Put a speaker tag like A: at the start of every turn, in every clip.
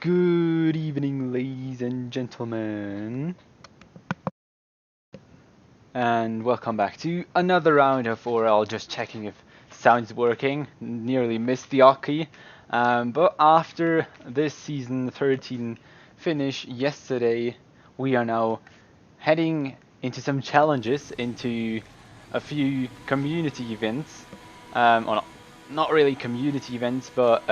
A: Good evening, ladies and gentlemen, and welcome back to another round of ORL. Just checking if sound's working. Nearly missed the Aki, but after this season 13 finish yesterday, we are now heading into some challenges, into a few community events, or not really community events, but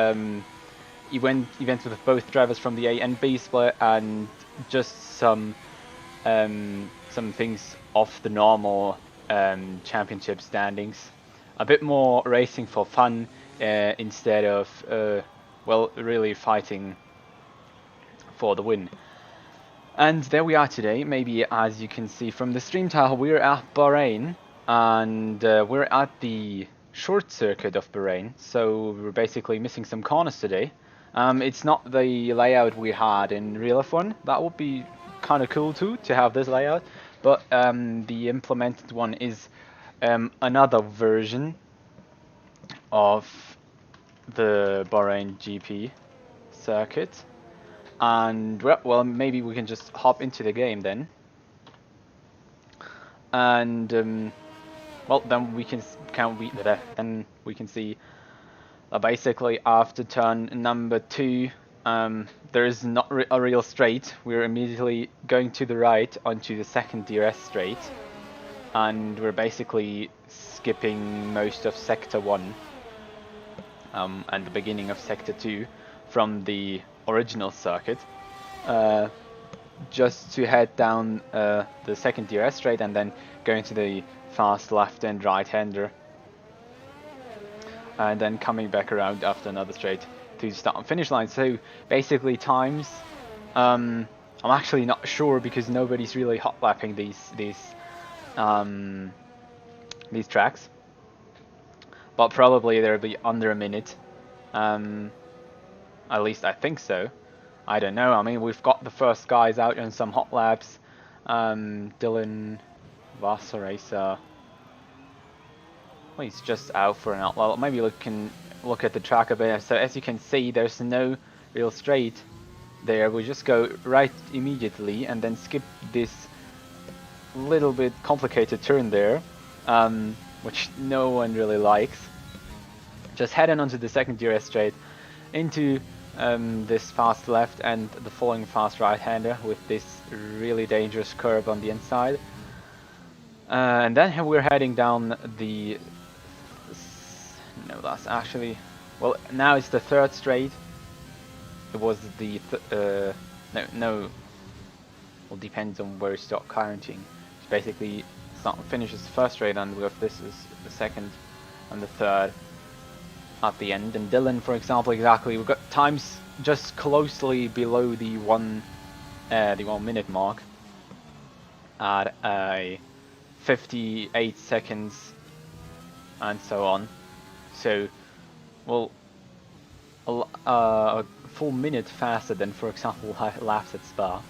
A: events with both drivers from the A and B split, and just some things off the normal championship standings. A bit more racing for fun instead of well, really fighting for the win. And there we are today. Maybe as you can see from the stream title, we're at Bahrain, and we're at the short circuit of Bahrain, so we're basically missing some corners today. It's not the layout we had in real F1. That would be kind of cool too, to have this layout, but the implemented one is another version of the Bahrain GP circuit. And well, maybe we can just hop into the game then, and well, then we can see basically after turn number 2, there is not a real straight. We're immediately going to the right onto the second DRS straight, and we're basically skipping most of sector 1 and the beginning of sector 2 from the original circuit, just to head down the second DRS straight and then going to the fast left and right hander, and then coming back around after another straight to the start and finish line. So basically times, I'm actually not sure because nobody's really hot lapping these tracks, but probably there'll be under a minute. At least I think so. I don't know. I mean, we've got the first guys out on some hot laps. Dylan Vassaracer, well, he's just out for an outlaw. Maybe we can look at the track a bit. So as you can see, there's no real straight there. We just go right immediately and then skip this little bit complicated turn there, which no one really likes. Just heading onto the second DRS straight into this fast left and the following fast right-hander with this really dangerous curve on the inside. And then we're heading down the... No, that's actually... Well, now it's the third straight. It was the... No. Well, depends on where you start counting. So basically, finishes the first straight, and this is the second and the third at the end. And Dylan, for example, exactly, we've got times just closely below the 1 minute mark at 58 seconds and so on. So, well, a full minute faster than, for example, laps at Spa.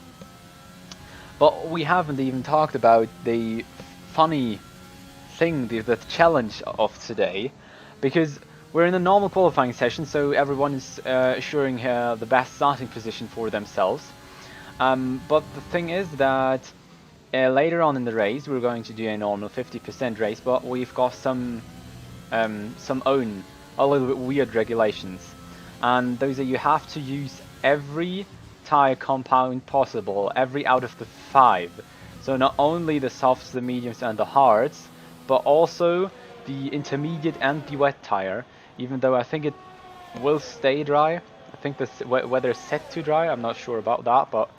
A: But we haven't even talked about the funny thing, the challenge of today, because we're in a normal qualifying session, so everyone is assuring the best starting position for themselves. But the thing is that later on in the race, we're going to do a normal 50% race, but we've got some own a little bit weird regulations, and those are you have to use every tire compound possible, every out of the 5. So not only the softs, the mediums, and the hards, but also the intermediate and the wet tire. Even though I think it will stay dry. I think this weather is set to dry. I'm not sure about that, but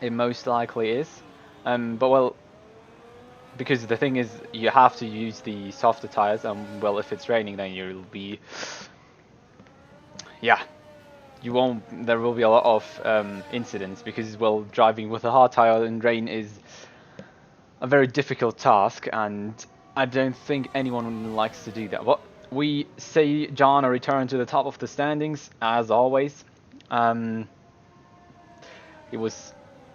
A: it most likely is. But well, because the thing is, you have to use the softer tires, and well, if it's raining, then you'll be, yeah, you won't. There will be a lot of incidents because, well, driving with a hard tire in rain is a very difficult task, and I don't think anyone likes to do that. But we see John a return to the top of the standings as always. He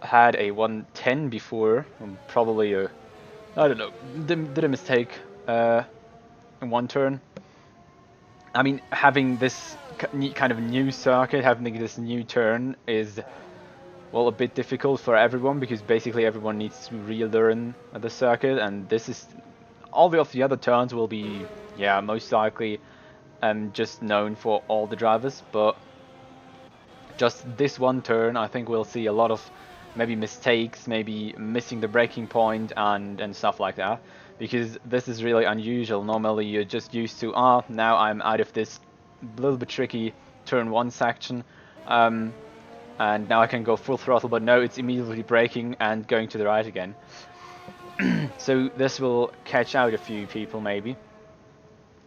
A: had a 110 before, probably a, I don't know, did a mistake in one turn. I mean, having this kind of new circuit, having this new turn is, well, a bit difficult for everyone, because basically everyone needs to relearn the circuit, and this is all the other turns will be, yeah, most likely just known for all the drivers, but just this one turn I think we'll see a lot of maybe mistakes, maybe missing the braking point and stuff like that, because this is really unusual. Normally you're just used to, now I'm out of this little bit tricky turn 1 section, and now I can go full throttle, but no, it's immediately braking and going to the right again. So this will catch out a few people maybe.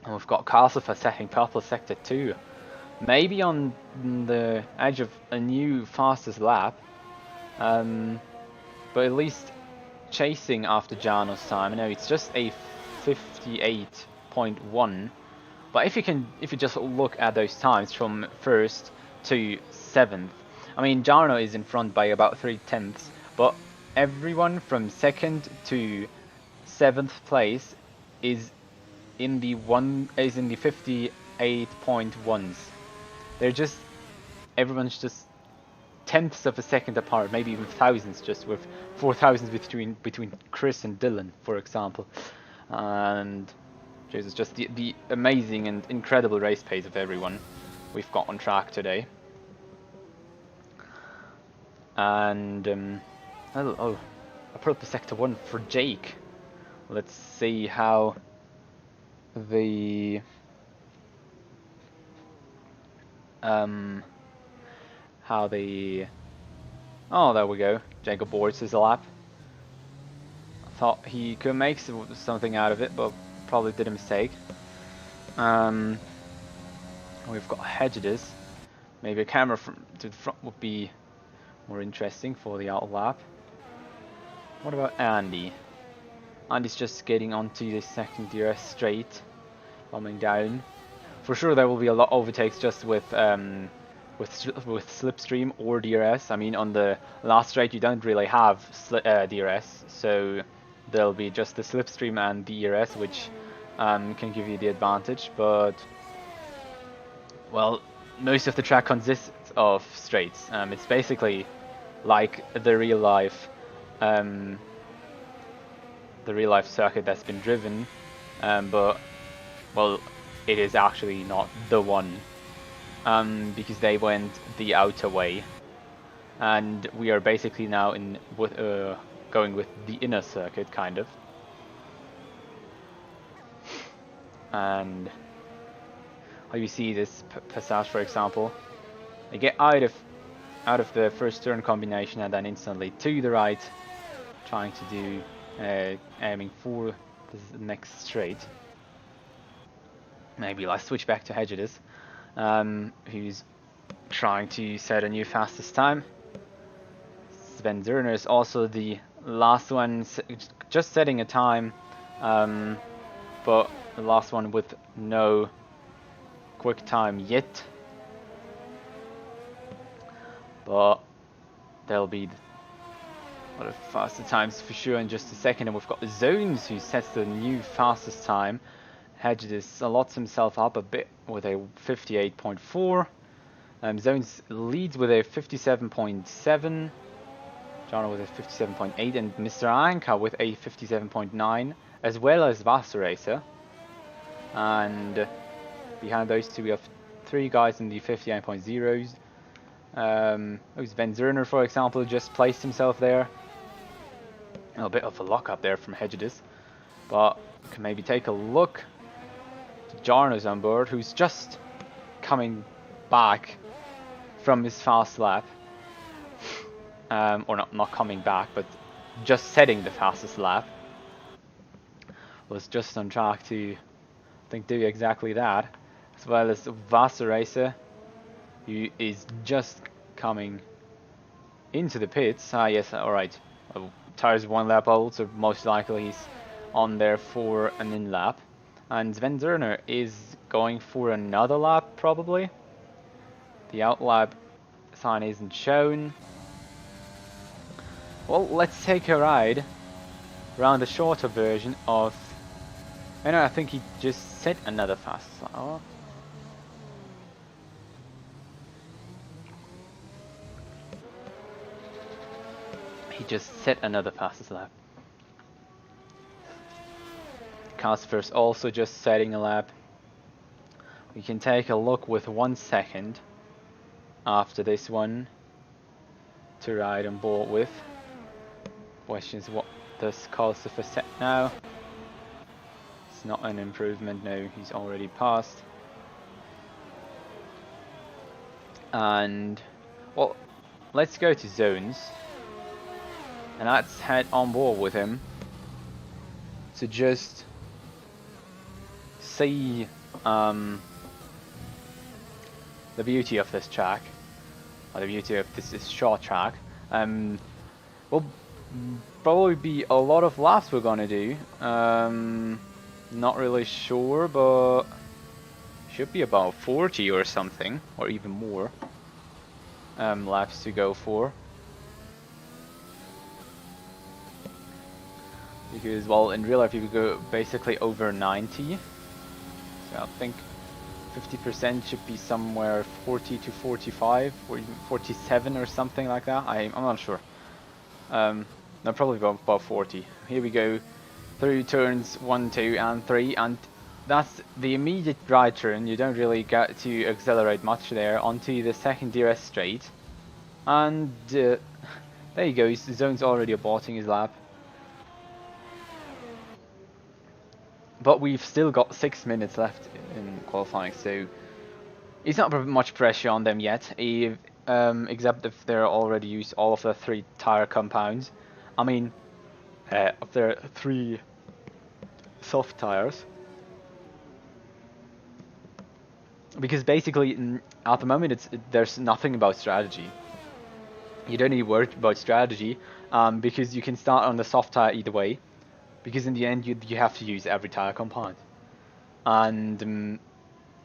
A: And we've got Castle setting purple sector 2. Maybe on the edge of a new fastest lap. But at least chasing after Jarno's time. I know it's just a 58.1. But if you just look at those times from 1st to 7th, I mean, Jarno is in front by about 3/10, but everyone from 2nd to 7th place is in the 58.1s. They're just, everyone's just tenths of a second apart, maybe even thousandths, just with 4,000 between Chris and Dylan, for example. And Jesus, just the amazing and incredible race pace of everyone we've got on track today. And a purple sector 1 for Jake. Let's see how the oh, there we go. Jacob boards his lap. I thought he could make something out of it, but probably did a mistake. We've got Hedges. Maybe a camera to the front would be more interesting for the out lap. What about Andy? Andy's just getting onto the second DRS straight, coming down. For sure, there will be a lot of overtakes just with slipstream or DRS. I mean, on the last straight you don't really have DRS, so there'll be just the slipstream and the DRS, which can give you the advantage. But well, most of the track consists of straights. It's basically like the real life circuit that's been driven, but well, it is actually not the one, because they went the outer way, and we are basically now going with the inner circuit, kind of. And how you see this passage, for example, they get out of the first turn combination and then instantly to the right, trying to do aiming for the next straight. Maybe let's switch back to Hedges, who's trying to set a new fastest time. Sven Zerner is also the last one, just setting a time, but the last one with no quick time yet. But there'll be a lot of faster times for sure in just a second. And we've got Zones, who sets the new fastest time. Hedges lots himself up a bit with a 58.4. Zones leads with a 57.7. John with a 57.8, and Mr. Anka with a 57.9, as well as Vassaracer. And behind those two we have 3 guys in the 59.0s. Sven Zerner, for example, just placed himself there. A bit of a lock up there from Hedges, but we can maybe take a look. Jarno's on board, who's just coming back from his fast lap, or not coming back, but just setting the fastest lap. Was just on track to, I think, do exactly that, as well as Vassaracer, who is just coming into the pits. Yes, alright. Tires 1 lap old, so most likely he's on there for an in lap. And Sven Zerner is going for another lap, probably. The out lap sign isn't shown. Well, let's take a ride around the shorter version of... I think he just set another fast lap. Oh. He just set another fastest lap. Casper's also just setting a lap. We can take a look with 1 second after this one to ride on board with. Questions, what does Casper set now? It's not an improvement, no, he's already passed. And well, let's go to zones and let's head on board with him to just see the beauty of this track, or the beauty of this short track. Will probably be a lot of laps we're gonna do. Not really sure, but should be about 40 or something, or even more laps to go for. Because, well, in real life you go basically over 90, so I think 50% should be somewhere 40 to 45, or even 47 or something like that. I'm not sure. No, probably about 40. Here we go through turns 1, 2 and 3, and that's the immediate right turn. You don't really get to accelerate much there onto the second DRS straight. And there you go, his zone's already aborting his lap. But we've still got 6 minutes left in qualifying, so it's not much pressure on them yet, except if they're already used all of the 3 tire compounds. I mean, of their 3 soft tires. Because basically, at the moment, there's nothing about strategy. You don't need to worry about strategy, because you can start on the soft tire either way. Because in the end, you have to use every tire compound. And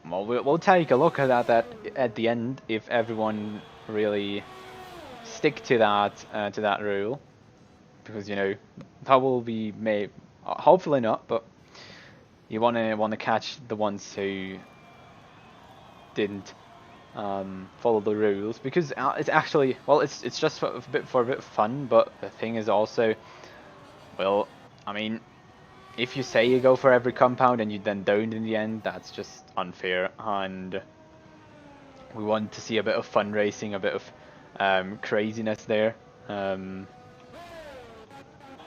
A: well, we'll take a look at that at the end if everyone really stick to that rule, because you know that will be hopefully not, but you wanna catch the ones who didn't follow the rules, because it's actually, well, it's just for a bit of fun. But the thing is also, well, I mean, if you say you go for every compound and you then don't in the end, that's just unfair, and we want to see a bit of fun racing, a bit of craziness there.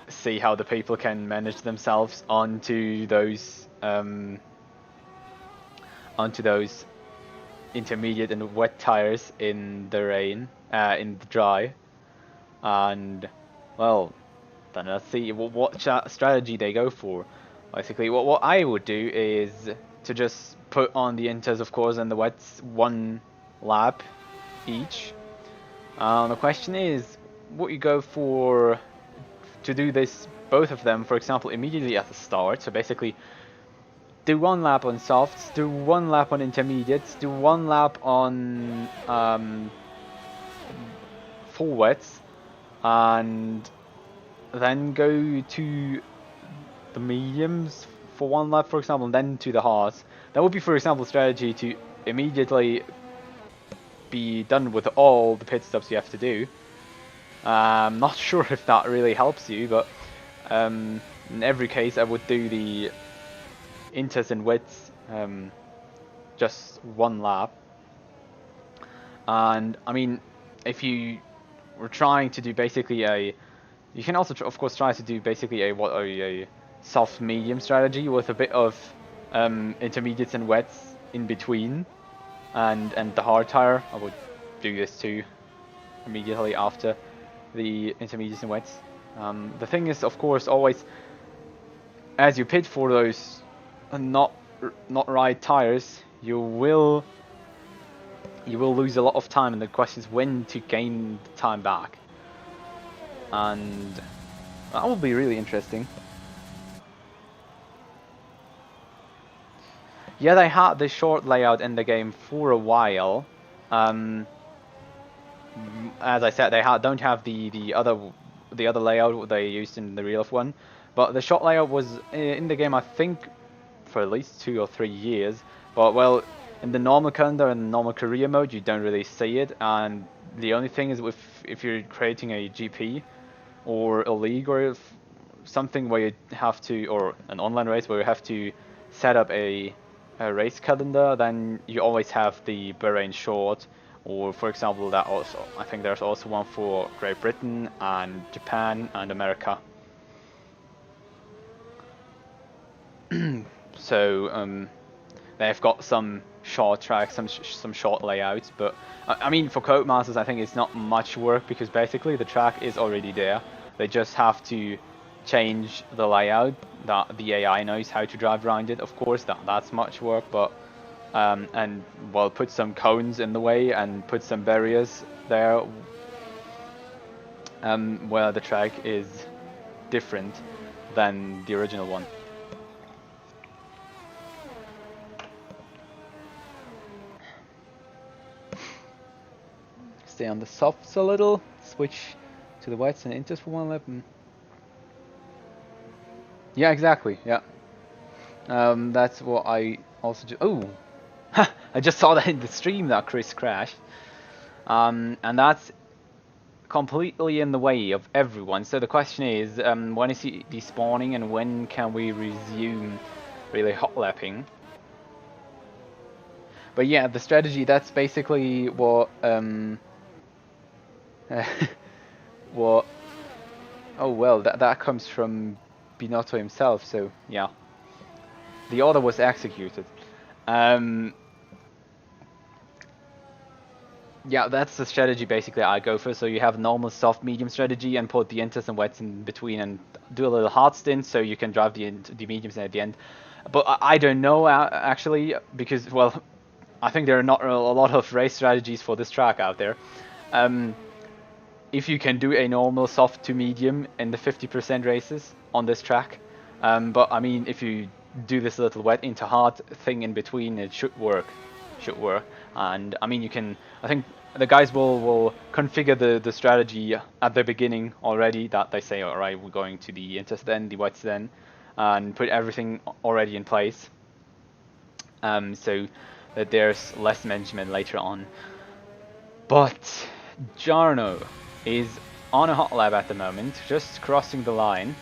A: See how the people can manage themselves onto those intermediate and wet tires in the rain, in the dry, and well, then let's see what strategy they go for. Basically, what I would do is to just put on the inters, of course, and the wets 1 lap each. The question is, what you go for to do this, both of them, for example, immediately at the start. So basically, do 1 lap on softs, do 1 lap on intermediates, do 1 lap on full wets, and then go to the mediums for 1 lap, for example, and then to the hards. That would be, for example, strategy to immediately be done with all the pit stops you have to do. I'm not sure if that really helps you, but in every case I would do the inters and wets just 1 lap. And I mean, if you were trying to do basically you can also of course try to do basically a soft medium strategy with a bit of intermediates and wets in between, and the hard tire. I would do this too immediately after the intermediates and wets. The thing is, of course, always as you pit for those not right tires, you will lose a lot of time, and the question is when to gain the time back, and that will be really interesting. Yeah, they had the short layout in the game for a while. As I said, they don't have the other layout they used in the real F1, but the short layout was in the game, I think, for at least 2 or 3 years. But well, in the normal calendar and normal career mode, you don't really see it, and the only thing is if you're creating a GP, or a league or something where you have to, or an online race where you have to set up a race calendar, then you always have the Bahrain short, or for example, that also, I think there's also one for Great Britain and Japan and America. So they've got some short tracks, some short layouts, but I mean for Codemasters I think it's not much work because basically the track is already there. They just have to change the layout that the AI knows how to drive around it. Of course that's much work, but and well, put some cones in the way and put some barriers there where the track is different than the original one. Stay on the softs a little, switch to the wets and inters for one lap. Yeah, exactly, yeah. That's what I also do. Oh, I just saw that in the stream that Chris crashed. And that's completely in the way of everyone. So the question is, when is he despawning and when can we resume really hot lapping? But yeah, the strategy, that's basically what what, oh well, that comes from Binotto himself, so yeah. The order was executed. Yeah, that's the strategy basically I go for. So you have normal soft medium strategy and put the inters and wets in between and do a little hard stint so you can drive the mediums at the end. But I don't know actually, because well, I think there are not a lot of race strategies for this track out there. If you can do a normal soft to medium in the 50% races on this track, but I mean if you do this little wet into hard thing in between, it should work. And I mean you can, I think the guys will configure the strategy at the beginning already, that they say, alright, we're going to the inters then, the wets then, and put everything already in place, so that there's less management later on. But Jarno is on a hot lap at the moment, just crossing the line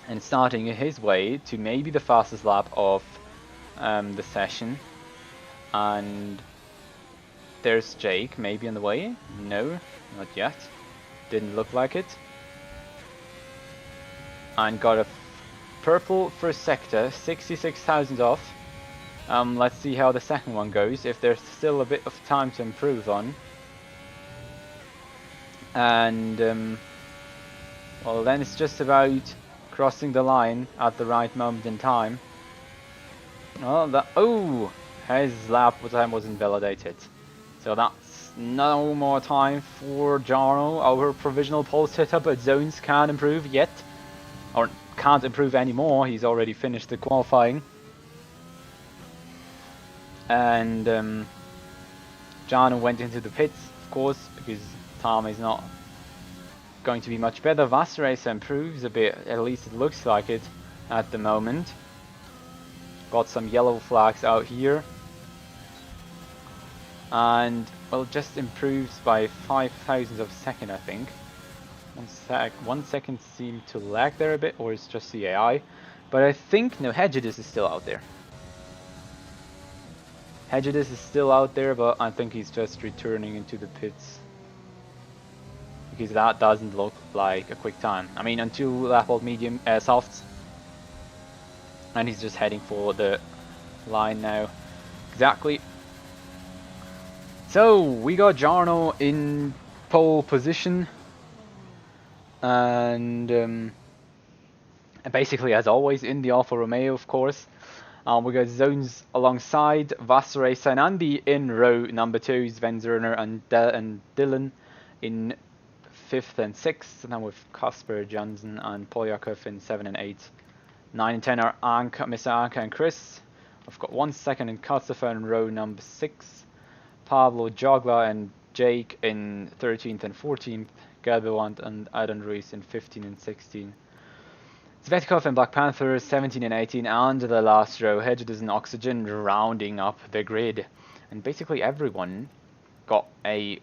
A: and starting his way to maybe the fastest lap of the session. And there's Jake maybe on the way. No, not yet, didn't look like it. And got a purple first sector, 66,000 off. Let's see how the second one goes, if there's still a bit of time to improve on. And well, then it's just about crossing the line at the right moment in time. Oh, his lap time was invalidated. So that's no more time for Jarno. Our provisional pole setup at zones can't improve yet. Or can't improve anymore, he's already finished the qualifying. And Jarno went into the pits, of course, because time is not going to be much better. Vasracer improves a bit, at least it looks like it at the moment. Got some yellow flags out here. And well, just improves by 0.005 of a second, I think. 1 second seemed to lag there a bit, or it's just the AI. But I think, no, Hedgedis is still out there. Hedgedis is still out there, but I think he's just returning into the pits. Because that doesn't look like a quick time. I mean, on 2 lap-old medium softs. And he's just heading for the line now. Exactly. So, we got Jarno in pole position. And basically, as always, in the Alfa Romeo, of course. We got zones alongside Vasracer and Andy in row number 2, Sven Zerner and Dylan in 5th and 6th, and then with Kasper, Jansen and Polyakov in 7 and 8. 9 and 10 are Anka, Mr. Anka and Chris. I've got 1 second in Katsafa in row number 6. Pablo, Jogla and Jake in 13th and 14th. Gelbewand and Adam Ruiz in 15 and 16. Svetkov and Black Panther 17 and 18, and the last row, Hedges and Oxygen rounding up the grid. And basically everyone got a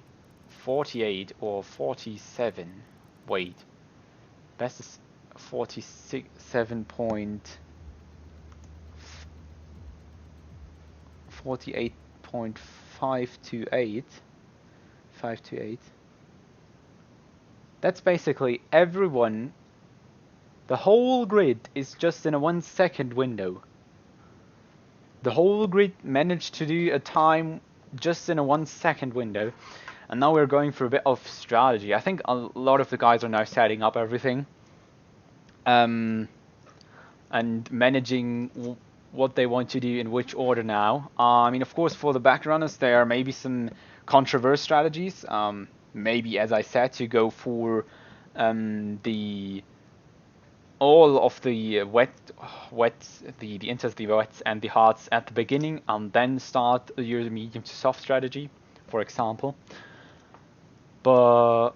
A: 48 or 47. Wait, best is 48.528. 528. That's basically everyone. The whole grid is just in a 1 second window. The whole grid managed to do a time just in a 1 second window. And now we're going for a bit of strategy. I think a lot of the guys are now setting up everything. And managing what they want to do in which order now. I mean, of course, for the backrunners, there are maybe some controversial strategies. Maybe, as I said, to go for all of the wets, the inters, the wets, and the hards at the beginning, and then start your medium to soft strategy, for example. But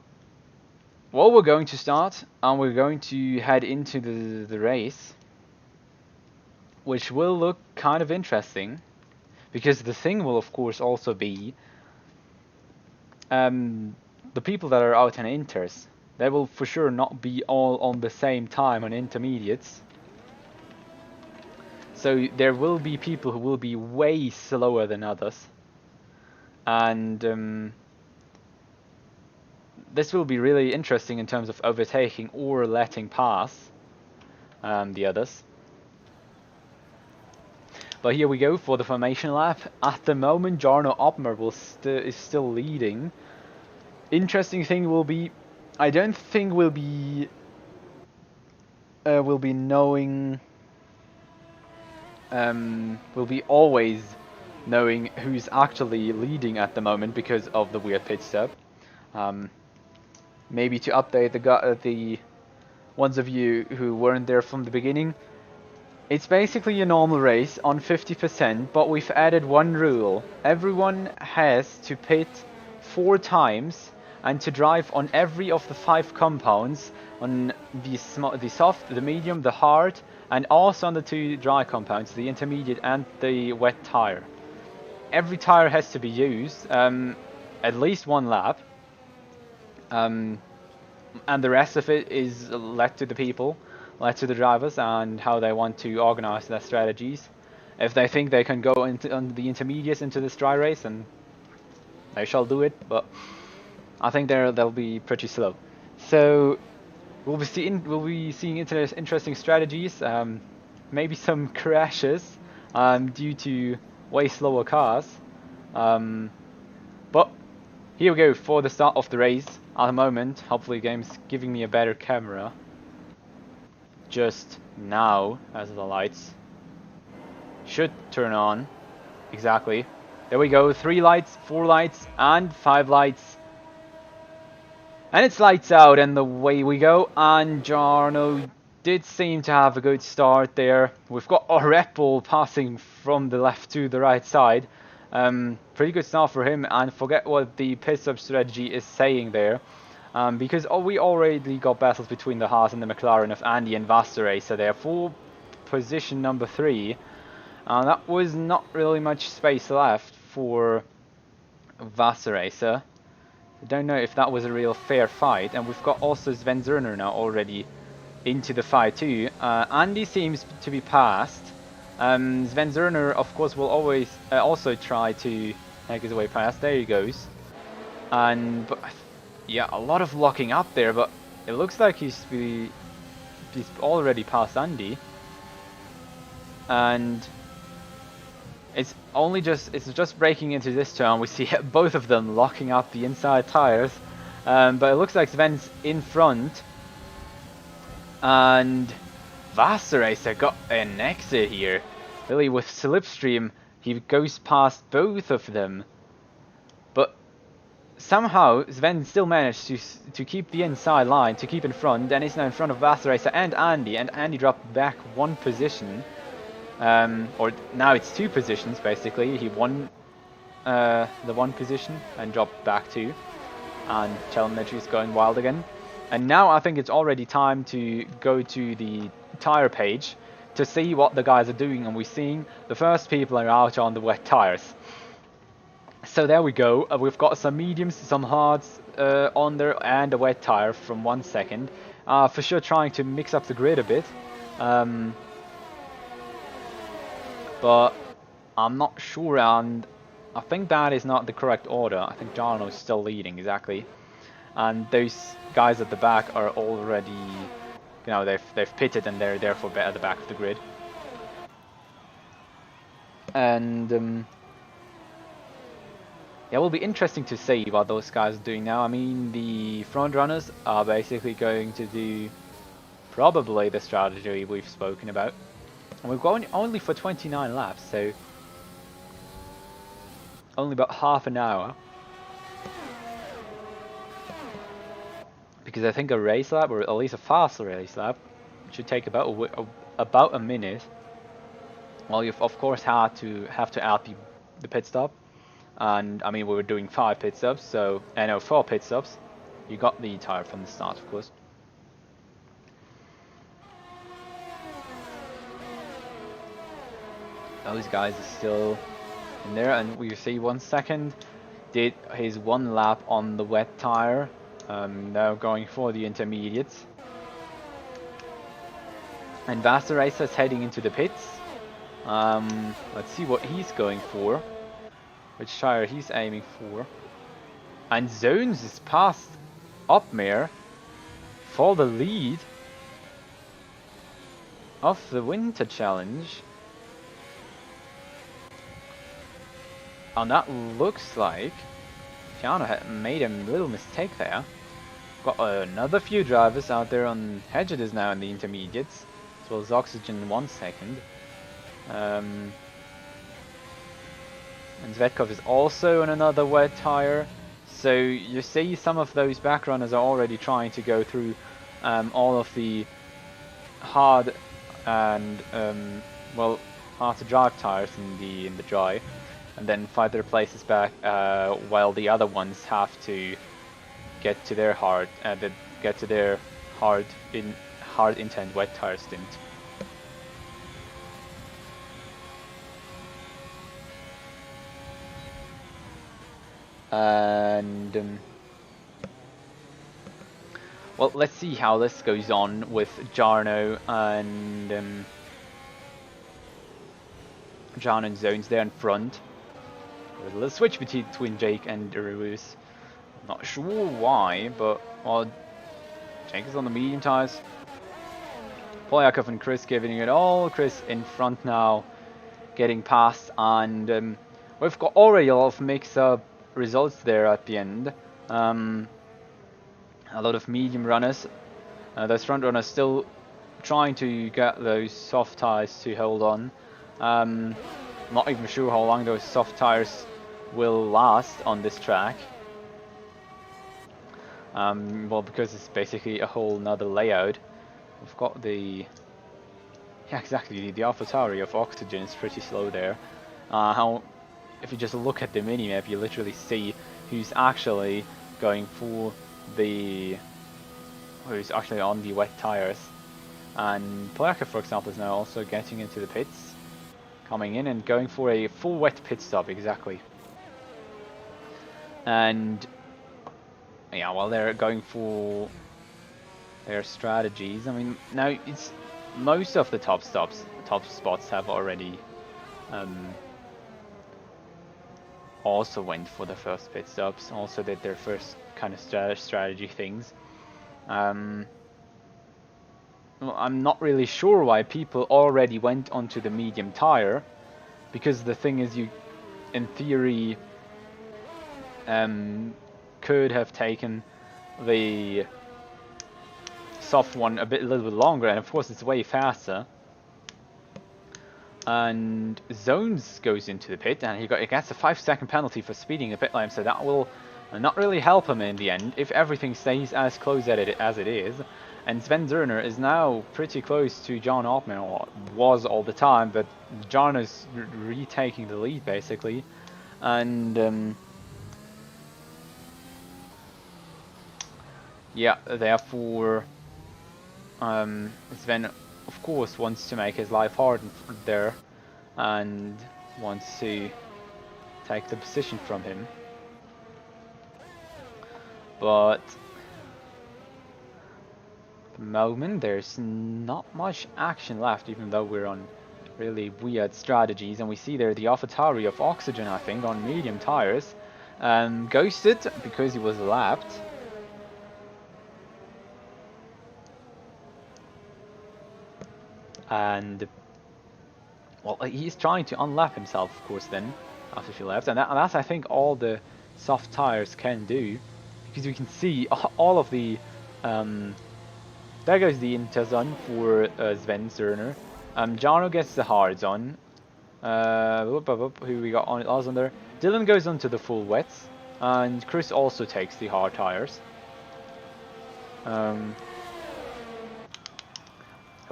A: well, we're going to start, and we're going to head into the race, which will look kind of interesting, because the thing will, of course, also be the people that are out in inters. They will for sure not be all on the same time on intermediates. So there will be people who will be way slower than others. And this will be really interesting in terms of overtaking or letting pass the others. But here we go for the formation lap. At the moment, Jarno Opmer is still leading. Interesting thing will be, I don't think we'll be knowing, we'll be always knowing who's actually leading at the moment because of the weird pit stop. Maybe to update the ones of you who weren't there from the beginning, it's basically a normal race on 50%, but we've added one rule. Everyone has to pit 4 times and to drive on every of the 5 compounds, on the soft, the medium, the hard, and also on the 2 dry compounds, the intermediate and the wet tire. Every tire has to be used at least 1 lap, and the rest of it is left to the people, left to the drivers, and how they want to organize their strategies. If they think they can go on the intermediates into this dry race, and they shall do it, but I think they'll be pretty slow. So we'll be seeing interesting strategies, maybe some crashes due to way slower cars. But here we go for the start of the race. At the moment, hopefully the game's giving me a better camera just now, as the lights should turn on. Exactly. There we go, 3 lights, 4 lights, and 5 lights. And it's lights out, and away we go. And Jarno did seem to have a good start there. We've got a Red Bull passing from the left to the right side. Pretty good start for him, and forget what the pit stop strategy is saying there. Because we already got battles between the Haas and the McLaren of Andy and Vasser there for position number 3. That was not really much space left for Vasser. I don't know if that was a real fair fight, and we've got also Sven Zerner now already into the fight too. Andy seems to be passed. Sven Zerner, of course, will always also try to make his way past. There he goes. But yeah, a lot of locking up there, but it looks like he's already past Andy. And it's just breaking into this turn. We see both of them locking up the inside tires, but it looks like Sven's in front, and Vasser got an exit here. Really, with Slipstream, he goes past both of them, but somehow Sven still managed to keep the inside line, to keep in front, and is now in front of Vasser and Andy dropped back 1 position. Or now it's 2 positions basically. He won the 1 position and dropped back 2, and Challenger is going wild again. And now I think it's already time to go to the tire page to see what the guys are doing, and we're seeing the first people are out on the wet tires. So there we go. We've got some mediums, some hards on there, and a wet tire from 1 second. For sure, trying to mix up the grid a bit. But I'm not sure, and I think that is not the correct order. I think Jarno is still leading, exactly. And those guys at the back are already, they've pitted and they're therefore at the back of the grid. And yeah, it will be interesting to see what those guys are doing now. I mean, the front runners are basically going to do probably the strategy we've spoken about. And we've gone only for 29 laps, so only about half an hour. Because I think a race lap, or at least a fast race lap, should take about a minute. Well, you've of course have to add the pit stop. And I mean, we were doing 5 pit stops, so no, 4 pit stops. You got the tire from the start, of course. Those guys are still in there, and we see 1 second did his 1 lap on the wet tire. Now going for the intermediates. And Vaster Racer is heading into the pits. Let's see what he's going for. Which tire he's aiming for. And Zones is past Opmere for the lead of the Winter Challenge. And that looks like Jarno had made a little mistake there. Got another few drivers out there on Hedges now in the intermediates, as well as Oxygen 1 second. And Zvetkov is also on another wet tire. So you see some of those back runners are already trying to go through all of the hard and well, hard to drive tires in the dry, and then fight their places back, while the other ones have to get to their hard intent wet tire stint. And well, let's see how this goes on with Jarno and Zones there in front. There's a little switch between Jake and Ruiz. Not sure why, but well, Jake is on the medium tires. Polyakov and Chris giving it all. Chris in front now, getting past, and we've got already a lot of mix-up results there at the end. A lot of medium runners. Those front runners still trying to get those soft tires to hold on. Not even sure how long those soft tires will last on this track. Well, because it's basically a whole nother layout. We've got the... Yeah, exactly, the AlphaTauri of Oxygen is pretty slow there. If you just look at the minimap, you literally see who's actually going for who's actually on the wet tires. And Polyakov, for example, is now also getting into the pits, coming in and going for a full wet pit stop, exactly. And yeah, while they're going for their strategies, I mean, now it's most of the top spots have already also went for the first pit stops, also did their first kind of strategy things. Well, I'm not really sure why people already went onto the medium tire, because the thing is, you, in theory, could have taken the soft one a little bit longer, and of course it's way faster. And Zones goes into the pit, and he gets a 5-second penalty for speeding the pit lane, so that will not really help him in the end if everything stays as close as it is. And Sven Zerner is now pretty close to John Altman, or was all the time, but John is retaking the lead basically. And yeah, therefore Sven of course wants to make his life hard there, and wants to take the position from him. But at the moment there's not much action left, even though we're on really weird strategies. And we see there the AlphaTauri of Oxygen, I think, on medium tires. Ghosted because he was lapped. And well, he's trying to unlap himself, of course, then after she left, and that's I think all the soft tires can do, because you can see all of the there goes the inters on for Sven Zerner. Jarno gets the hards on. Who we got on us on there? Dylan goes on to the full wets, and Chris also takes the hard tires.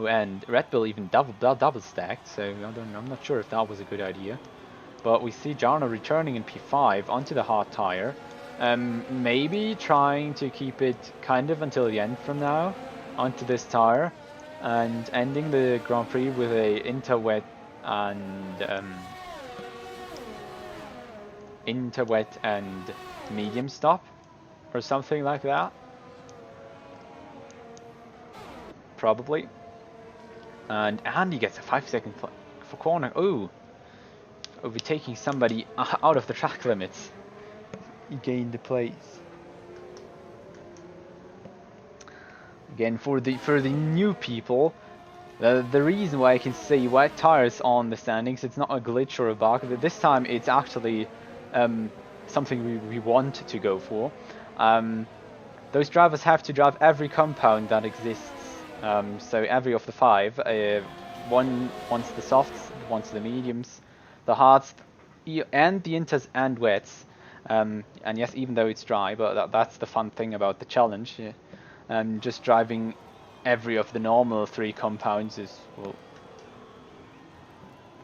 A: And Red Bull even double stacked, so I'm not sure if that was a good idea. But we see Jarno returning in P5 onto the hard tire, maybe trying to keep it kind of until the end from now onto this tire, and ending the Grand Prix with a interwet and medium stop or something like that, probably. And Andy gets a 5-second for corner. Oh, overtaking somebody out of the track limits. He gained the place. Again, for the new people, the reason why I can see wet tires on the standings, it's not a glitch or a bug. This time it's actually something we want to go for. Those drivers have to drive every compound that exists. So every of the 5, one wants the softs, wants the mediums, the hards, and the inters and wets. And yes, even though it's dry, but that's the fun thing about the challenge. Just driving every of the normal 3 compounds is, well,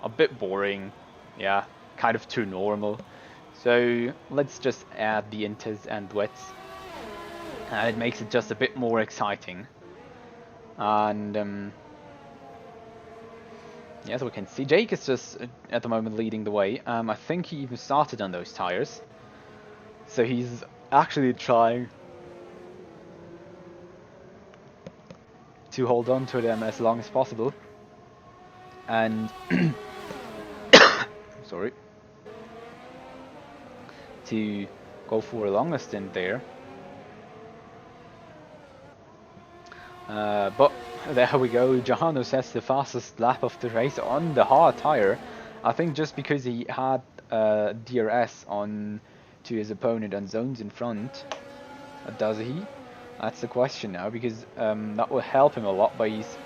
A: a bit boring. Yeah, kind of too normal. So let's just add the inters and wets, and it makes it just a bit more exciting. And yeah, so we can see Jake is just at the moment leading the way. I think he even started on those tires, so he's actually trying to hold on to them as long as possible. And sorry, to go for a longer stint there. But there we go, Jarno sets the fastest lap of the race on the hard tire. I think just because he had DRS on to his opponent and zones in front. Does he? That's the question now, because that will help him a lot. But he's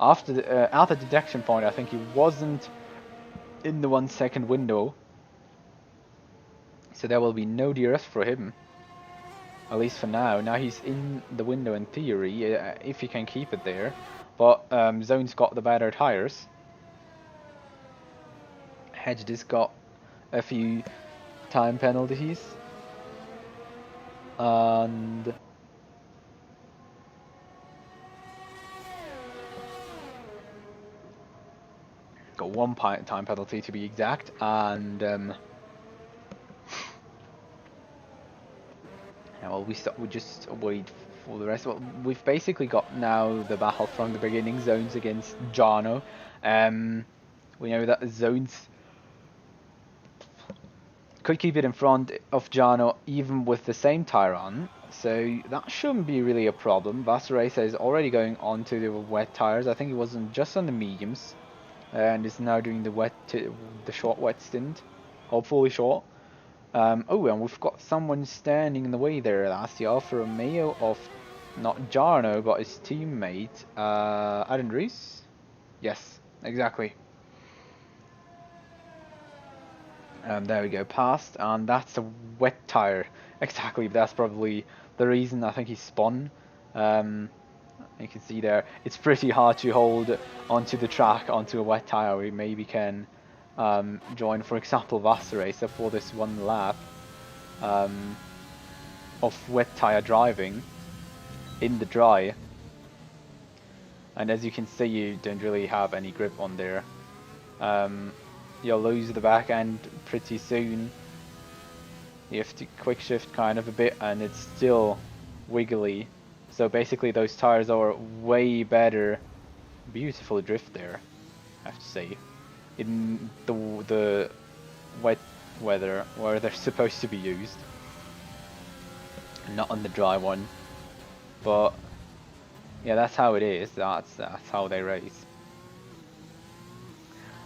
A: after the at the detection point, I think he wasn't in the 1 second window, so there will be no DRS for him. At least for now. Now he's in the window in theory, if he can keep it there. But Zone's got the better tires. Hedged has got a few time penalties. And got 1 time penalty to be exact. And well, we just wait for the rest. Well, we've basically got now the battle from the beginning, Zones against Jarno. We know that Zones could keep it in front of Jarno even with the same tire on, so that shouldn't be really a problem. Vasaracer is already going on to the wet tires. I think he wasn't just on the mediums, and is now doing the short wet stint, hopefully short. Oh, and we've got someone standing in the way there. That's the Alfa Romeo of not Jarno, but his teammate, Adam Rees. Yes, exactly. There we go, past, and that's a wet tire. Exactly, that's probably the reason I think he spun. You can see there, it's pretty hard to hold onto the track onto a wet tire. We maybe can join, for example, Vasaracer for this 1 lap of wet tire driving in the dry. And as you can see, you don't really have any grip on there. you'll lose the back end pretty soon. You have to quick shift kind of a bit and it's still wiggly. So basically those tires are way better. Beautiful drift there, I have to say. In the wet weather where they're supposed to be used. Not on the dry one. But yeah, that's how it is. That's how they race.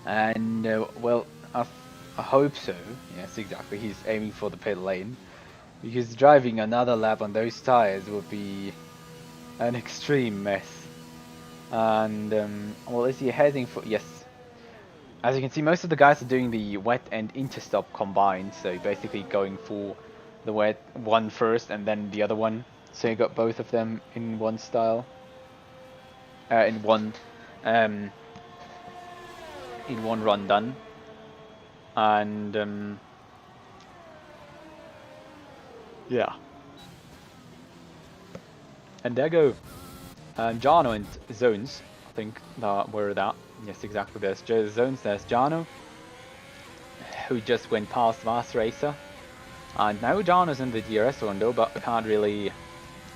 A: And well, I hope so. Yes, exactly. He's aiming for the pit lane because driving another lap on those tires would be an extreme mess. And well, is he heading for? Yes. As you can see, most of the guys are doing the wet and interstop combined. So basically going for the wet one first and then the other one. So you got both of them in one style. In one run done. And yeah. And there go. Jano and Zones, I think that were that. Yes, exactly. There's Zones, there's Jano, who just went past Vast Racer. And now Jano's in the DRS window, but can't really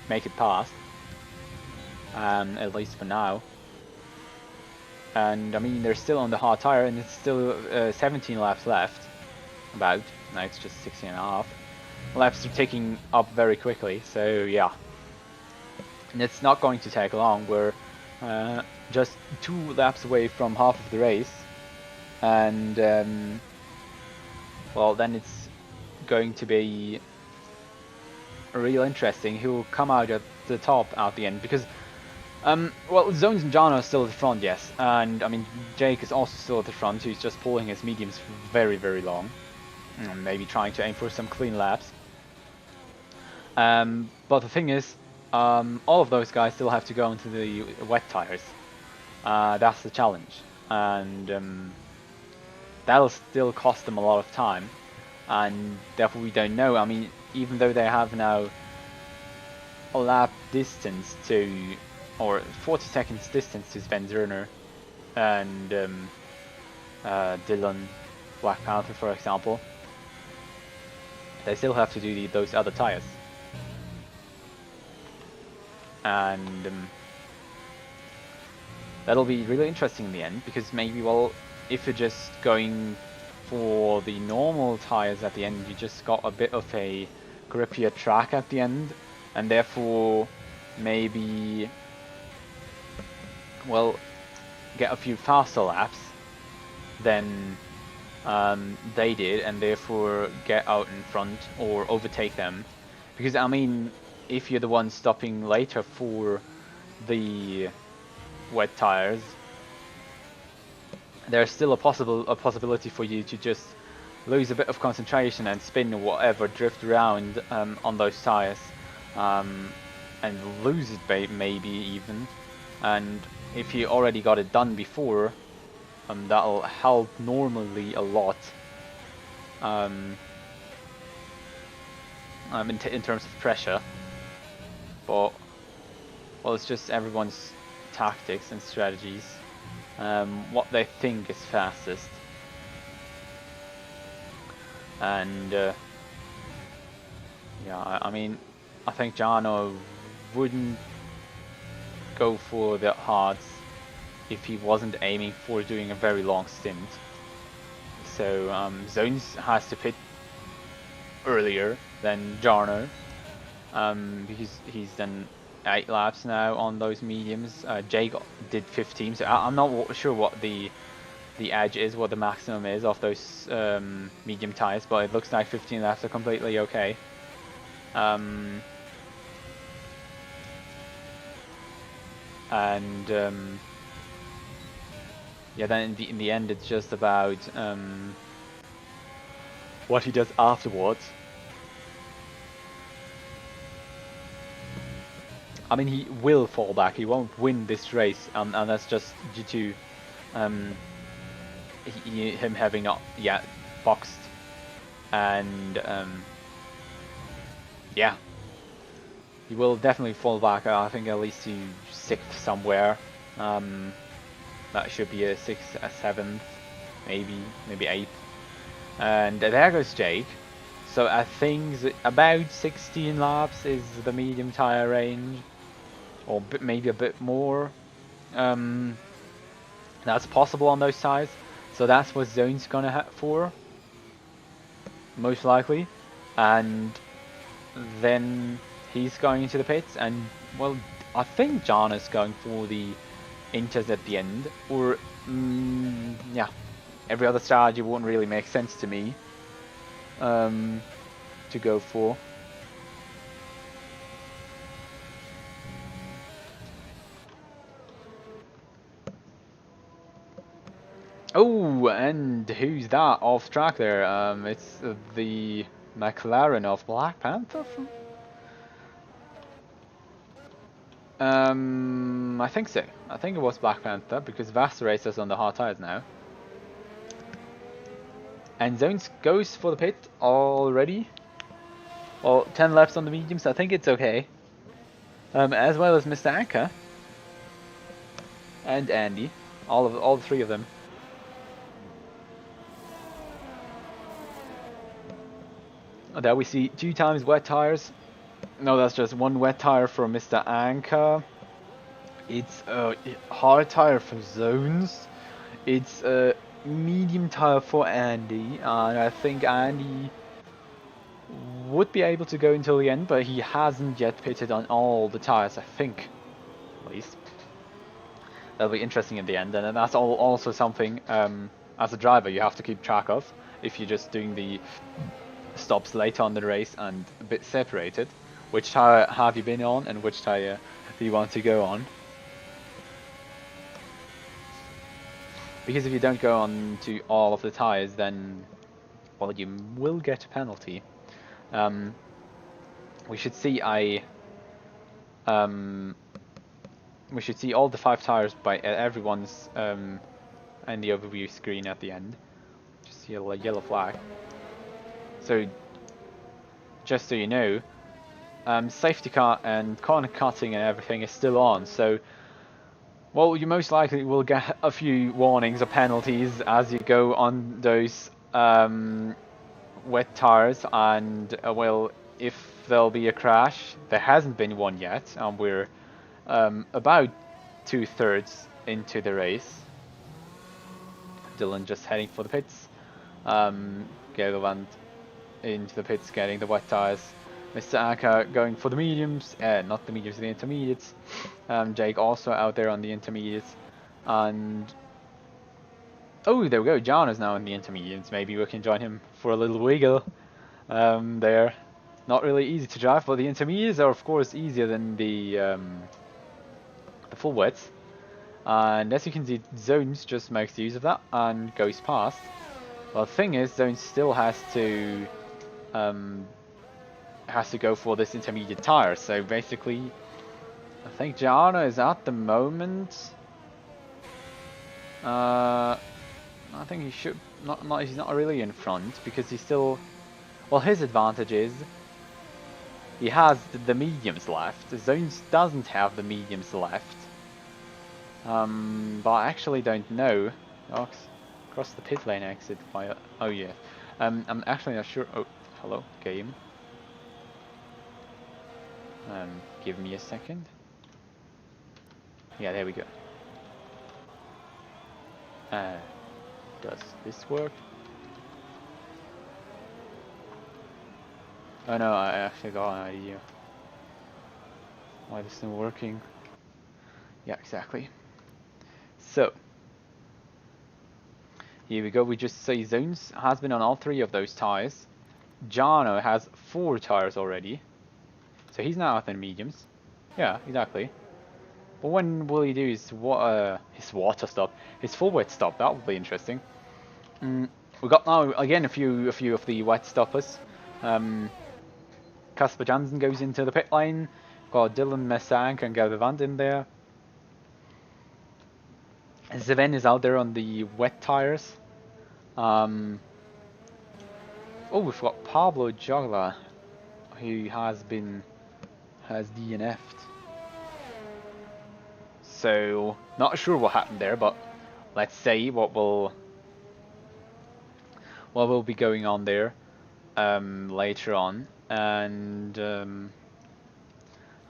A: make it past. At least for now. And I mean, they're still on the hard tire, and it's still 17 laps left. About. Now it's just 16 and a half. Laps are ticking up very quickly, so yeah. And it's not going to take long. We're just 2 laps away from half of the race. And well, then it's going to be real interesting who will come out at the top at the end, because well, Zones and John are still at the front, yes, and I mean Jake is also still at the front. He's just pulling his mediums very long, and maybe trying to aim for some clean laps. But the thing is, all of those guys still have to go into the wet tires. That's the challenge, and that'll still cost them a lot of time, and therefore we don't know. I mean, even though they have now a lap distance to, or 40 seconds distance to Sven Zerner and Dylan Black Panther, for example, they still have to do those other tires. And that'll be really interesting in the end, because maybe, well, if you're just going for the normal tires at the end, you just got a bit of a grippier track at the end, and therefore maybe, well, get a few faster laps than they did, and therefore get out in front or overtake them. Because I mean, if you're the one stopping later for the wet tires, there's still a possibility for you to just lose a bit of concentration and spin or whatever, drift around on those tires, and lose it maybe even. And if you already got it done before, that'll help normally a lot in terms of pressure. But well, it's just everyone's tactics and strategies, what they think is fastest. And yeah, I mean, I think Jano wouldn't go for the hards if he wasn't aiming for doing a very long stint. So Zones has to pit earlier than Jarno, because he's done 8 laps now on those mediums. Jake did 15, so I'm not sure what the edge is, what the maximum is of those medium tires, but it looks like 15 laps are completely okay. And yeah, then in the end it's just about what he does afterwards. I mean, he will fall back, he won't win this race, and that's just due to him having not yet boxed, and yeah, he will definitely fall back. I think at least to 6th somewhere. That should be a 6th, a 7th, maybe 8th. And there goes Jake. So I think about 16 laps is the medium tire range, or maybe a bit more. That's possible on those tires. So that's what Zone's gonna have for, most likely. And then he's going into the pits, and well, I think John is going for the inters at the end, or yeah, every other strategy wouldn't really make sense to me to go for. Oh, and who's that off track there? It's the McLaren of Black Panther. I think so. I think it was Black Panther because Vasta races on the hard tires now. And Zones goes for the pit already. Well, 10 laps on the mediums. I think it's okay. As well as Mr. Anka and Andy, all three of them. There we see 2 times wet tires. No, that's just 1 wet tire from Mr. Anka. It's a hard tire for Zones. It's a medium tire for Andy, and I think Andy would be able to go until the end, but he hasn't yet pitted on all the tires, I think, at least. That'll be interesting in the end, and that's also something as a driver you have to keep track of if you're just doing the stops later on the race and a bit separated. Which tire have you been on and which tire do you want to go on? Because if you don't go on to all of the tires, then well, you will get a penalty. We should see we should see all the 5 tires by everyone's in the overview screen at the end. Just see a yellow flag. So just so you know, safety car and corner cutting and everything is still on. So well, you most likely will get a few warnings or penalties as you go on those wet tires, and well, if there'll be a crash, there hasn't been one yet, and we're about 2/3 into the race. Dylan just heading for the pits. Gelderland into the pits, getting the wet tires. Mr. Aka going for the mediums, not the mediums, the intermediates. Jake also out there on the intermediates, and oh, there we go. John is now in the intermediates. Maybe we can join him for a little wiggle. There, not really easy to drive, but the intermediates are of course easier than the full wets. And as you can see, Zones just makes use of that and goes past. Well, the thing is, Zones still has to go for this intermediate tire. So basically, I think Gianna is at the moment. I think he should he's not really in front because he's still. Well, his advantage is he has the mediums left. Zones doesn't have the mediums left. But I actually don't know. Oh, cross the pit lane exit via. Oh yeah. I'm actually not sure. Oh, hello, game. Give me a second. Yeah, there we go. Does this work? Oh no, I actually got an idea. Why this isn't working? Yeah, exactly. So here we go. We just say Zones has been on all 3 of those tires. Jano has 4 tires already, so he's now at the mediums. Yeah, exactly. But when will he do his water stop? His full wet stop? That would be interesting. We got now again a few of the wet stoppers. Kasper Jansen goes into the pit lane. Got Dylan Messank and Gelderland in there. Zeven is out there on the wet tires. Oh, we've got Pablo Jogla, who has DNF'd. So not sure what happened there, but let's see what will what will be going on there later on. And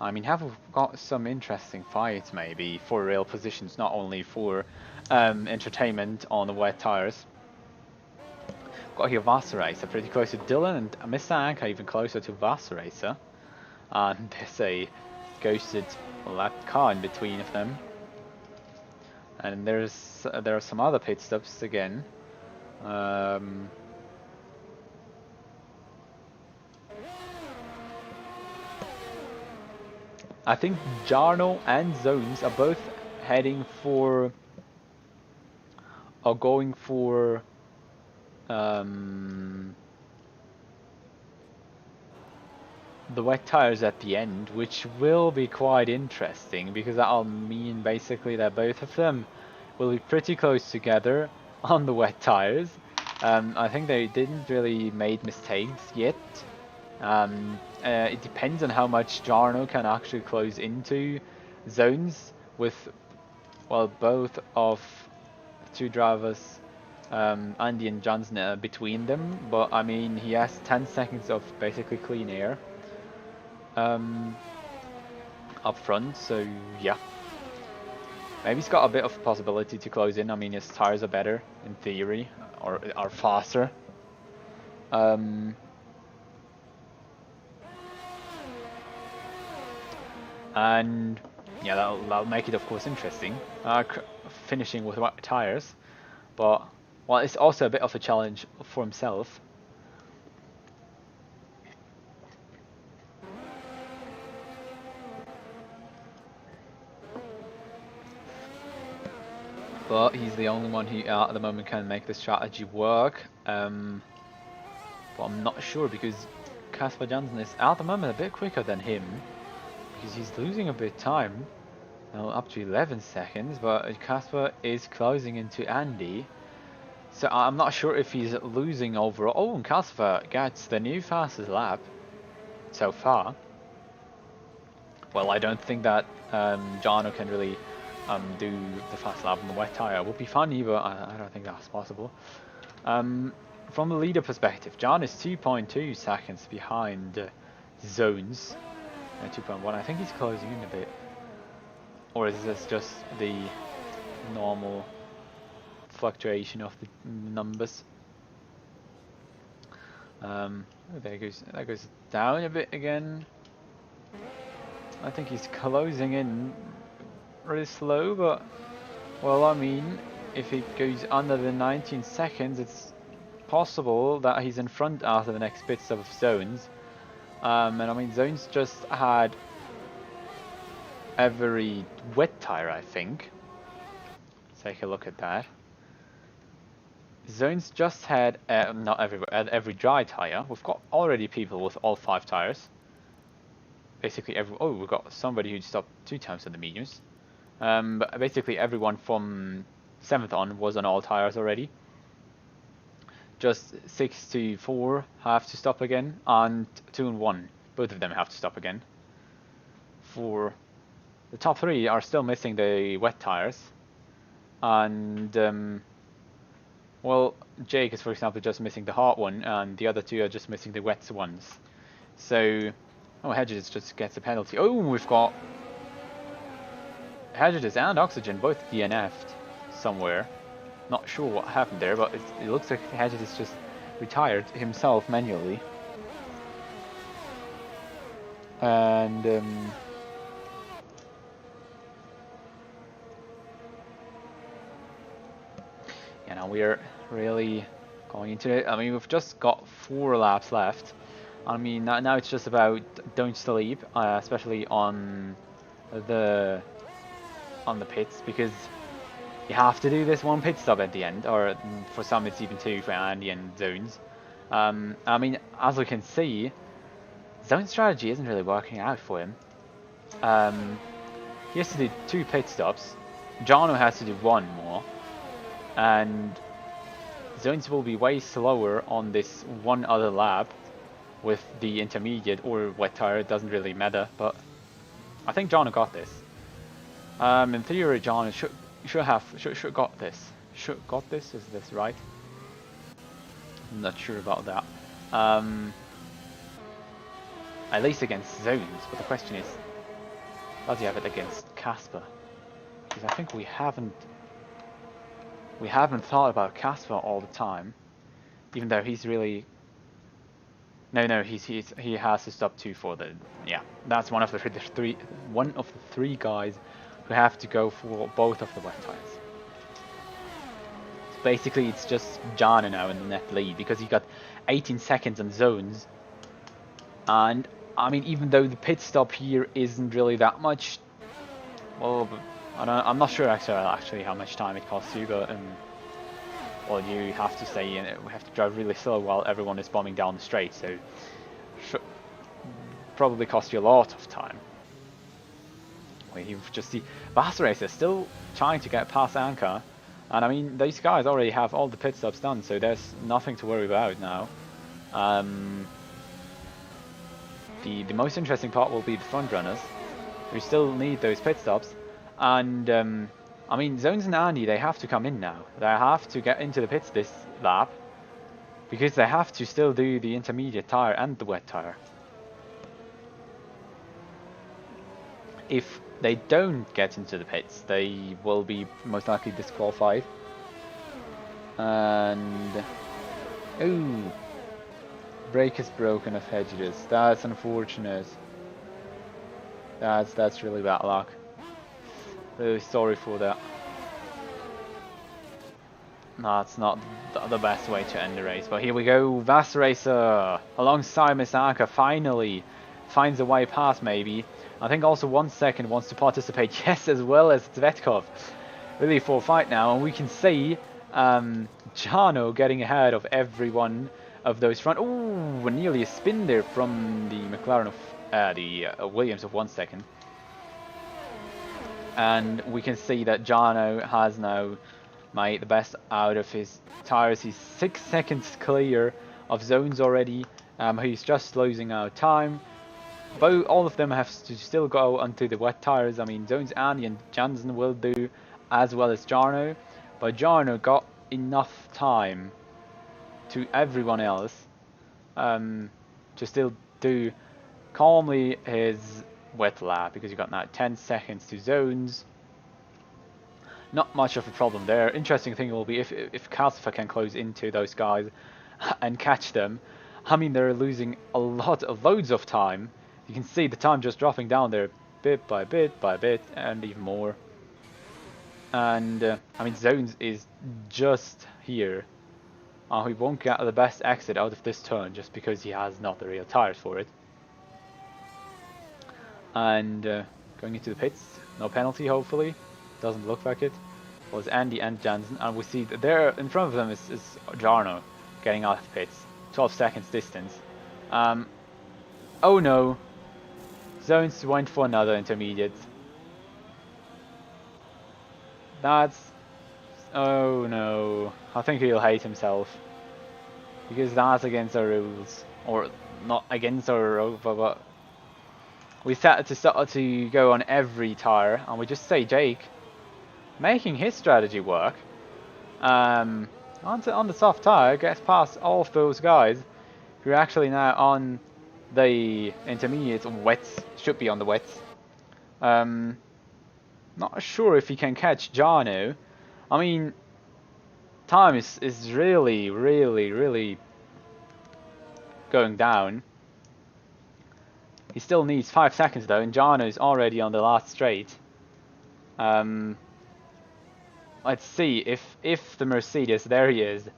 A: I mean, have got some interesting fights maybe for real positions, not only for entertainment on the wet tires. Got here Vassaracer pretty close to Dylan, and Mr. Anka even closer to Vassaracer. And there's a ghosted lap car in between of them. And there are some other pit stops again. I think Jarno and Zones are both heading for, or going for the wet tires at the end, which will be quite interesting because that'll mean basically that both of them will be pretty close together on the wet tires. I think they didn't really made mistakes yet. It depends on how much Jarno can actually close into Zones with, well, both of the two drivers, Andy and Johnson, between them. But I mean, he has 10 seconds of basically clean air up front, so yeah. Maybe he's got a bit of possibility to close in. I mean, his tires are better in theory, or are faster. And yeah, that'll make it, of course, interesting. Finishing with wet tires, but well, it's also a bit of a challenge for himself. But he's the only one who at the moment can make the strategy work. But I'm not sure because Kasper Jansen is at the moment a bit quicker than him. Because he's losing a bit of time. Now up to 11 seconds, but Kasper is closing into Andy. So I'm not sure if he's losing overall. Oh, and Kasper gets the new fastest lap so far. Well, I don't think that Jarno can really do the fast lap on the wet tire. It would be funny, but I don't think that's possible. From the leader perspective, John is 2.2 seconds behind Zones. 2.1. I think he's closing in a bit. Or is this just the normal fluctuation of the numbers? That goes down a bit again. I think he's closing in really slow, but well, I mean, if it goes under the 19 seconds, it's possible that he's in front after the next bits of Zones. And I mean, Zones just had every wet tire, I think. Let's take a look at that. Zones just had not every dry tire. We've got already people with all 5 tires. Basically we've got somebody who stopped 2 times on the mediums. But basically everyone from 7th on was on all tires already. Just 6 to 4 have to stop again, and 2 and 1, both of them have to stop again. For the top 3 are still missing the wet tires, and well, Jake is, for example, just missing the hard one, and the other 2 are just missing the wet ones. So, oh, Hedges just gets a penalty. Oh, we've got Hedges and Oxygen both DNF'd somewhere. Not sure what happened there, but it looks like Hedges just retired himself manually. And you know, we're really going into it. I mean, we've just got 4 laps left. I mean, now it's just about don't sleep, especially on the pits, because you have to do this 1 pit stop at the end, or for some it's even 2 for Andy and Zones. I mean, as we can see, Zone's strategy isn't really working out for him. He has to do 2 pit stops. Jarno has to do 1 more. And Zones will be way slower on this 1 other lap with the intermediate or wet tire. It doesn't really matter, but I think Jarno got this. In theory, Jarno should got this. Should got this? Is this right? I'm not sure about that. At least against zones, but the question is, does he have it against Casper? Because I think we haven't thought about Casper all the time, even though he's really no he has to stop 2 for the that's one of the three guys who have to go for both of the wet tires. So basically, it's just Jana now in the net lead because he got 18 seconds on zones, and I mean, even though the pit stop here isn't really that much, well, I'm not sure actually how much time it costs you, but well, you have to stay in it. We have to drive really slow while everyone is bombing down the straight, so should probably cost you a lot of time. Well, you've just see Bahrain is still trying to get past Anka, and I mean, these guys already have all the pit stops done, so there's nothing to worry about now. The most interesting part will be the front runners, who still need those pit stops, and I mean, Zones and Andy, they have to come in now. They have to get into the pits this lap, because they have to still do the intermediate tire and the wet tire. If they don't get into the pits, they will be most likely disqualified. And oh, brake is broken of Hedges. That's unfortunate. That's really bad luck. Really sorry for that. That's not the best way to end the race, but here we go. Vas Racer alongside Misaka finally finds a way past. Maybe I think also 1 second wants to participate. Yes, as well as Zvetkov. Really for a fight now, and we can see Jano getting ahead of every one of those front. Ooh, nearly a spin there from the McLaren of the Williams of 1 second. And we can see that Jano has now made the best out of his tires. He's 6 seconds clear of Zones already. He's just losing out time. All of them have to still go onto the wet tires. I mean, Zones, Andy and Jansen will do, as well as Jarno. But Jarno got enough time to everyone else to still do calmly his wet lap, because you got now 10 seconds to Zones. Not much of a problem there. Interesting thing will be if Calcifer can close into those guys and catch them. I mean, they're losing loads of time. You can see the time just dropping down there bit by bit by bit, and even more. And I mean, Zones is just here. He won't get the best exit out of this turn just because he has not the real tires for it. And going into the pits, no penalty hopefully. Doesn't look like it. Was Andy and Jansen, and we see that there in front of them is Jarno getting out of pits. 12 seconds distance. Oh no. Zones went for another intermediate. Oh no. I think he'll hate himself. Because that's against our rules. Or not against our rules, but we set to go on every tire, and we just say Jake making his strategy work. On the soft tire, gets past all of those guys who are actually now on the intermediate wets, should be on the wets. Not sure if he can catch Jarno. I mean, time is really going down. He still needs 5 seconds though, and Jarno is already on the last straight. Let's see if the Mercedes, there he is.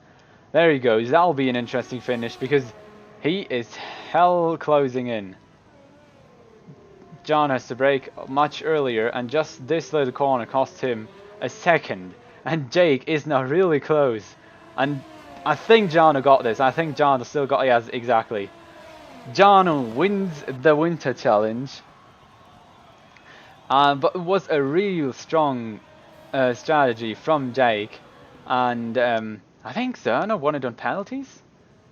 A: There he goes. That'll be an interesting finish because he is hell closing in. John has to brake much earlier, and just this little corner cost him a second. And Jake is now really close. And I think John got this. I think John still got it. Yes, exactly. John wins the winter challenge. But it was a real strong strategy from Jake, and I think so. No, won it on penalties.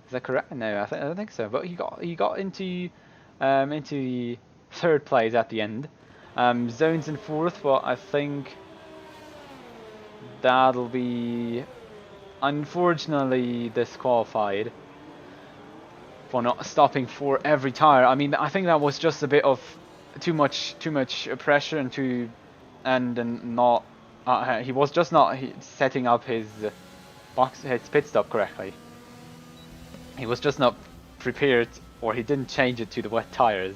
A: Is that correct? No, I don't think so. But he got into the third place at the end. Zones in fourth, but I think that'll be unfortunately disqualified for not stopping for every tire. I mean, I think that was just a bit of too much pressure and not. He was just not setting up his his pit stop correctly. He was just not prepared, or he didn't change it to the wet tires,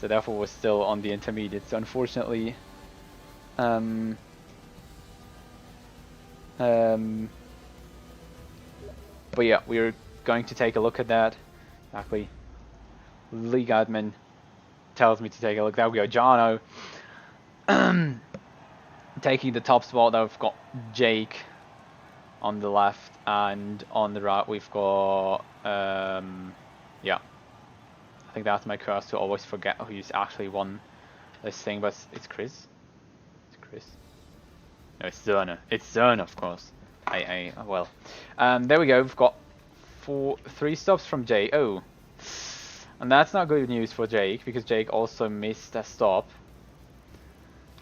A: so therefore was still on the intermediate. So unfortunately, but yeah, we're going to take a look at that. Exactly. League admin tells me to take a look. There we go, Jono. Taking the top spot. Now we've got Jake on the left, and on the right we've got yeah. I think that's my curse to always forget who's actually won this thing, but it's Chris. It's Chris. No, it's Zerner. It's Zerner, of course. Well. There we go. We've got 3 stops from Jake. Oh. And that's not good news for Jake, because Jake also missed a stop.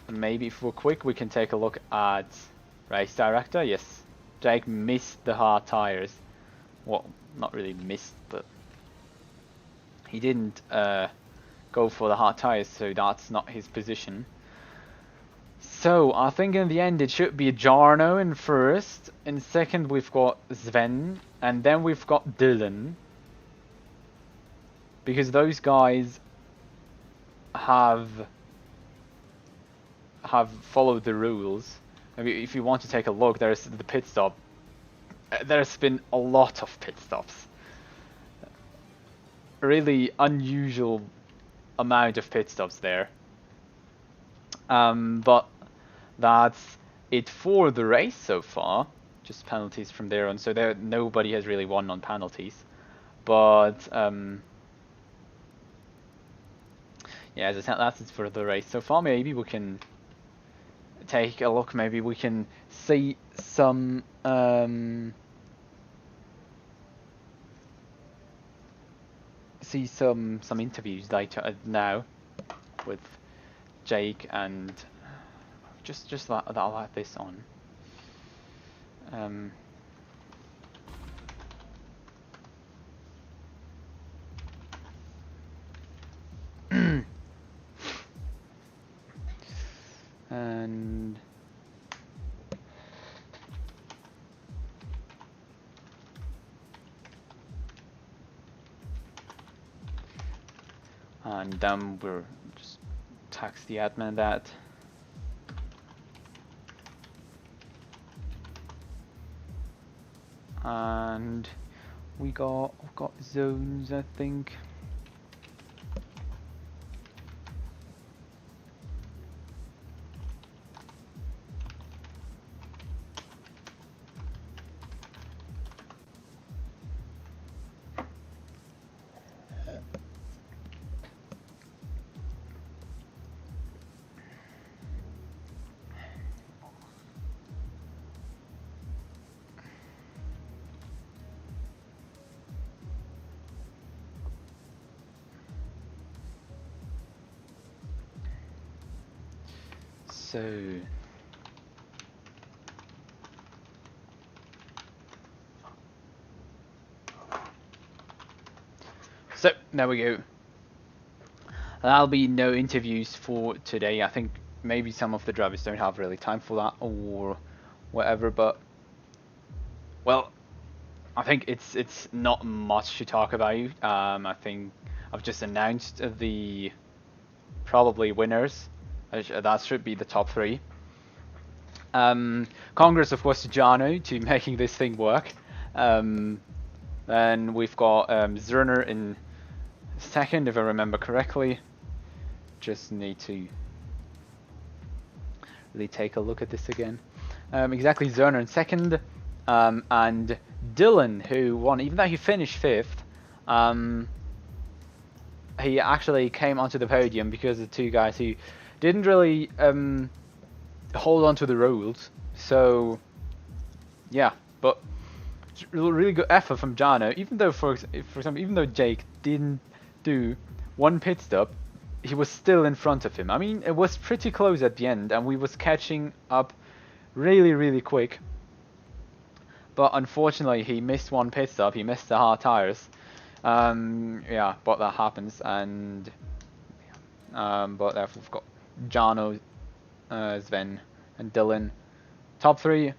A: And maybe if we're quick, we can take a look at race director. Yes. Jake missed the hard tires. Well, not really missed, but he didn't go for the hard tires, so that's not his position. So I think in the end it should be Jarno in first. In second we've got Sven, and then we've got Dylan, because those guys have followed the rules. If you want to take a look, there's the pit stop. There's been a lot of pit stops. Really unusual amount of pit stops there. But that's it for the race so far. Just penalties from there on. So there, nobody has really won on penalties. But yeah, as I said, that's it for the race so far. Maybe we can take a look. Maybe we can see some interviews later now with Jake, and just that I'll have this on. And then we'll just text the admin that. And we've got zones, I think. So there we go. There'll be no interviews for today. I think maybe some of the drivers don't have really time for that or whatever, but well, I think it's not much to talk about. I think I've just announced the probably winners. That should be the top 3. Congress, of course, to Jano to making this thing work. Then we've got Zerner in second, if I remember correctly. Just need to really take a look at this again. Exactly, Zerner in second, and Dylan, who won, even though he finished 5th. He actually came onto the podium because of 2 guys who didn't really hold on to the rules. So yeah, but really good effort from Jano. Even though, for example, even though Jake didn't do 1 pit stop, he was still in front of him. I mean, it was pretty close at the end, and we was catching up really quick. but unfortunately he missed one pit stop. He missed the hard tires. Yeah, but that happens, and but therefore we've got Jano, Sven, and Dylan. Top 3.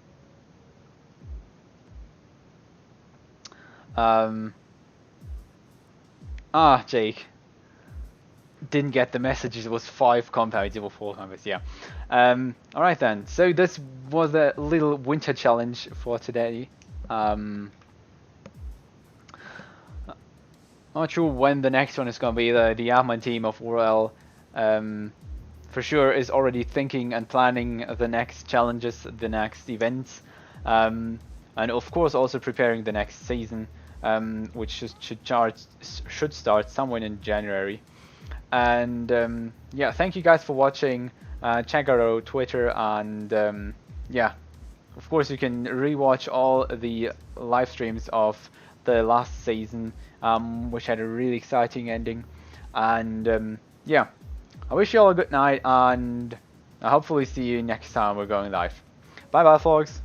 A: Jake didn't get the message. It was 5 compounds, it was 4 compounds, yeah. Alright then, so this was a little winter challenge for today. Not sure when the next one is going to be. The admin team of ORL for sure is already thinking and planning the next challenges, the next events, and of course also preparing the next season, which should start somewhere in January. And yeah, thank you guys for watching. Check out our Twitter, and yeah, of course you can rewatch all the live streams of the last season, which had a really exciting ending. And yeah, I wish you all a good night, and I'll hopefully see you next time we're going live. Bye bye, folks.